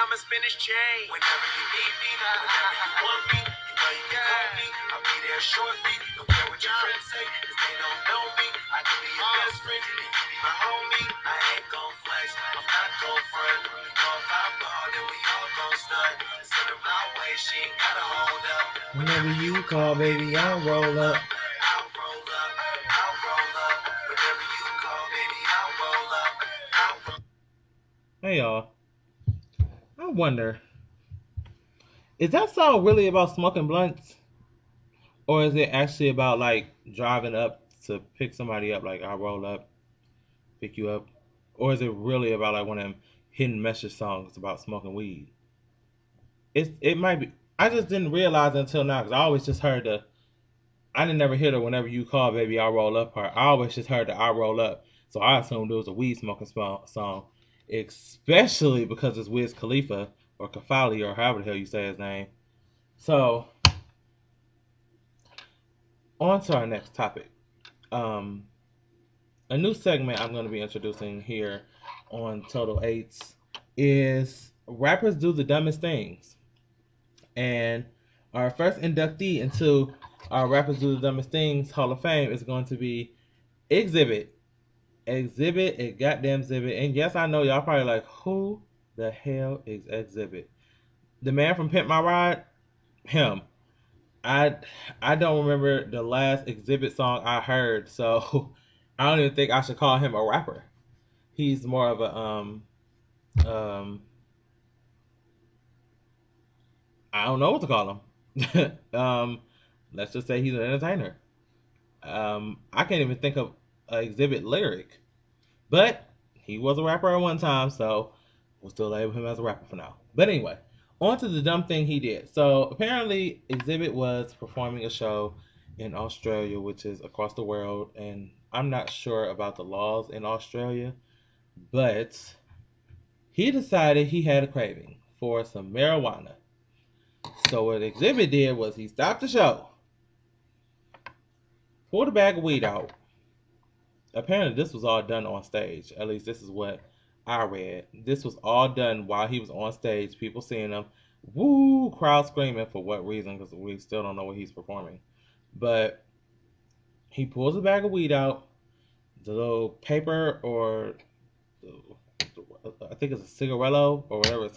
I'm a Spanish chain. Whenever you need me, whenever you want me, you know you can call me. I'll be there shortly. Don't care what your friends say, cause they don't know me. I can be your best friend, and you be my homie. I ain't gon' flex, I'm not gon' front. You know if I ball, then we all gon' stunt. Send her my way, she ain't gotta hold up. Whenever you call, baby, I'll roll up. I'll roll up, I'll roll up. Whenever you call, baby, I'll roll up. I'll roll up. Hey y'all, I wonder, is that song really about smoking blunts? Or is it actually about like driving up to pick somebody up, like I roll up, pick you up? Or is it really about like one of them hidden message songs about smoking weed? It might be. I just didn't realize until now because I always just heard the. I didn't never hear the whenever you call, baby, I roll up part. I always just heard the I roll up, so I assumed it was a weed smoking song, especially because it's Wiz Khalifa or Kafali or however the hell you say his name. So on to our next topic. Um, a new segment I'm going to be introducing here on Total Eights is rappers do the dumbest things. And our first inductee into our Rappers Do the Dumbest Things Hall of Fame is going to be Exhibit. Exhibit, a goddamn exhibit. And yes, I know y'all probably like, who the hell is Exhibit? The man from Pimp My Ride? Him. I I don't remember the last Exhibit song I heard, so I don't even think I should call him a rapper. He's more of a um I don't know what to call him. Let's just say he's an entertainer. I can't even think of an Exhibit lyric, but he was a rapper at one time, so we'll still label him as a rapper for now. But anyway, on to the dumb thing he did. So apparently, Exhibit was performing a show in Australia, which is across the world, and I'm not sure about the laws in Australia, but he decided he had a craving for some marijuana. So what Exhibit did was he stopped the show, pulled a bag of weed out. Apparently, this was all done on stage. At least this is what I read. This was all done while he was on stage. People seeing him, woo, crowd screaming for what reason? Because we still don't know what he's performing. But he pulls a bag of weed out, the little paper or I think it's a cigarello or whatever.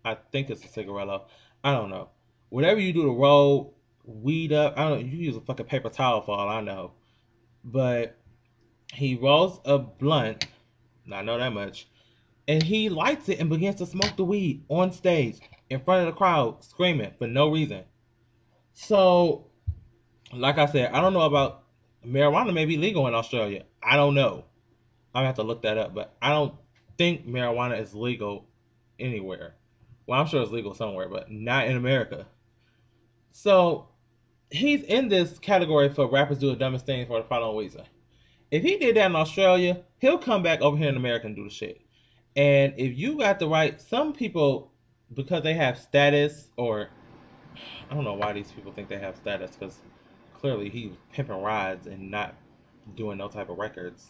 I think it's a cigarello. I don't know. Whatever you do to roll weed up, I don't know. You use a fucking paper towel for all I know. But he rolls a blunt. I know that much. And he lights it and begins to smoke the weed on stage in front of the crowd, screaming for no reason. So, like I said, I don't know about marijuana may be legal in Australia. I don't know. I have to look that up, but I don't think marijuana is legal anywhere. Well, I'm sure it's legal somewhere, but not in America. So he's in this category for rappers do the dumbest thing for the following reason. If he did that in Australia, he'll come back over here in America and do the shit. And if you got the right, some people, because they have status, or I don't know why these people think they have status, because clearly he was pimping rides and not doing no type of records.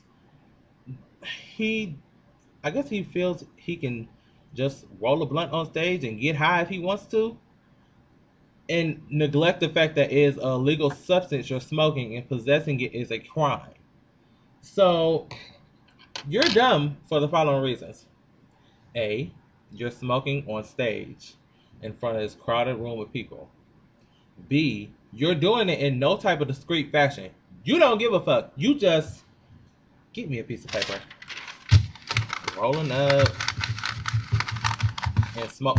He, I guess he feels he can just roll a blunt on stage and get high if he wants to, and neglect the fact that it is a legal substance you're smoking and possessing it is a crime. So you're dumb for the following reasons. A, you're smoking on stage in front of this crowded room of people. B, you're doing it in no type of discreet fashion. You don't give a fuck. You just give me a piece of paper. Rolling up and smoke.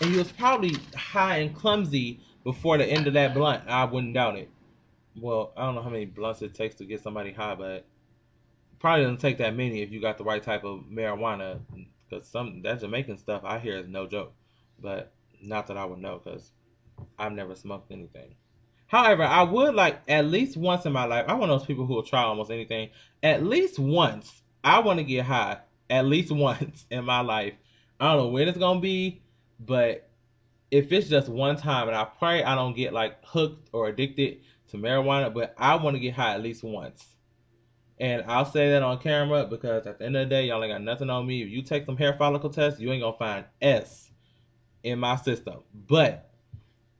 And you was probably high and clumsy before the end of that blunt. I wouldn't doubt it. Well, I don't know how many blunts it takes to get somebody high, but probably doesn't take that many if you got the right type of marijuana. Because some that Jamaican stuff I hear is no joke, but not that I would know because I've never smoked anything. However, I would like at least once in my life. I'm one of those people who will try almost anything. At least once, I want to get high. At least once in my life. I don't know when it's gonna be, but if it's just one time, and I pray I don't get like hooked or addicted to marijuana, but I want to get high at least once. And I'll say that on camera because at the end of the day, y'all ain't got nothing on me. If you take some hair follicle tests, you ain't gonna find S in my system. But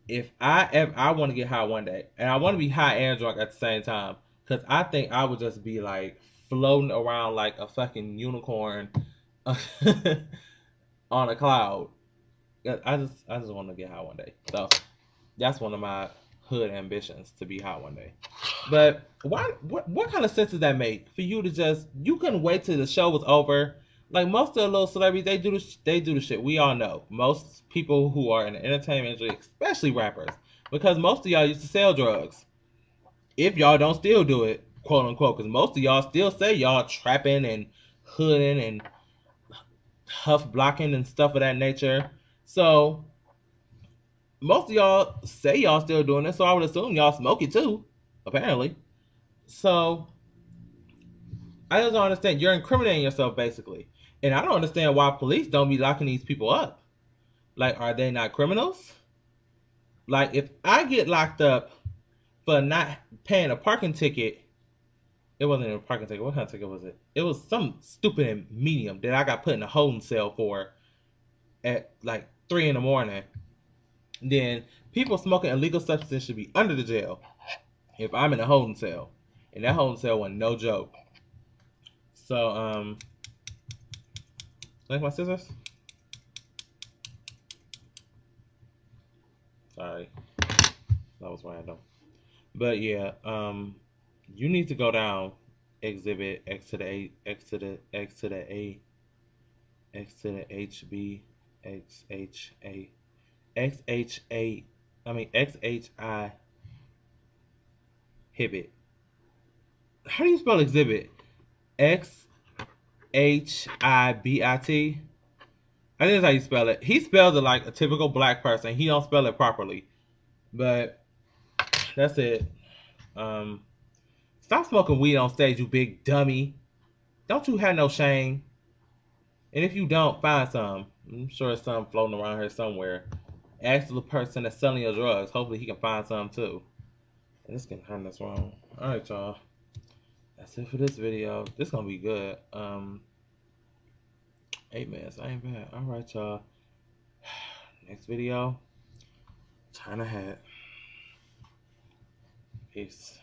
if I want to get high one day, and I want to be high and drunk at the same time, because I think I would just be like floating around like a fucking unicorn on a cloud. I just want to get high one day. So that's one of my hood ambitions, to be high one day. But why? What kind of sense does that make for you to just? You couldn't wait till the show was over. Like most of the little celebrities, they do the shit. We all know most people who are in the entertainment industry, especially rappers, because most of y'all used to sell drugs. If y'all don't still do it, quote unquote, because most of y'all still say y'all trapping and hooding and huff blocking and stuff of that nature. So most of y'all say y'all still doing it. So I would assume y'all smoke it too, apparently. So I just don't understand. You're incriminating yourself basically. And I don't understand why police don't be locking these people up. Like, are they not criminals? Like, if I get locked up for not paying a parking ticket, it wasn't even a parking ticket. What kind of ticket was it? It was some stupid and medium that I got put in a holding cell for at like 3 in the morning. Then people smoking illegal substances should be under the jail if I'm in a holding cell. And that holding cell was no joke. So, like my scissors? Sorry, that was random. But yeah, you need to go down exhibit X to the A, X to the X to the A, X to the HB, XHA, XHA, I mean XHI Hibit. How do you spell exhibit? XHIBIT. I think that's how you spell it. He spells it like a typical black person. He don't spell it properly. But that's it. Um, Stop smoking weed on stage, you big dummy. Don't you have no shame? And if you don't, find some. I'm sure there's some floating around here somewhere. Ask the person that's selling your drugs. Hopefully he can find some too. And this can turn this wrong. Alright, y'all. That's it for this video. This gonna be good. 8 minutes. I ain't bad. Alright, y'all. Next video. Turn ahead. Peace.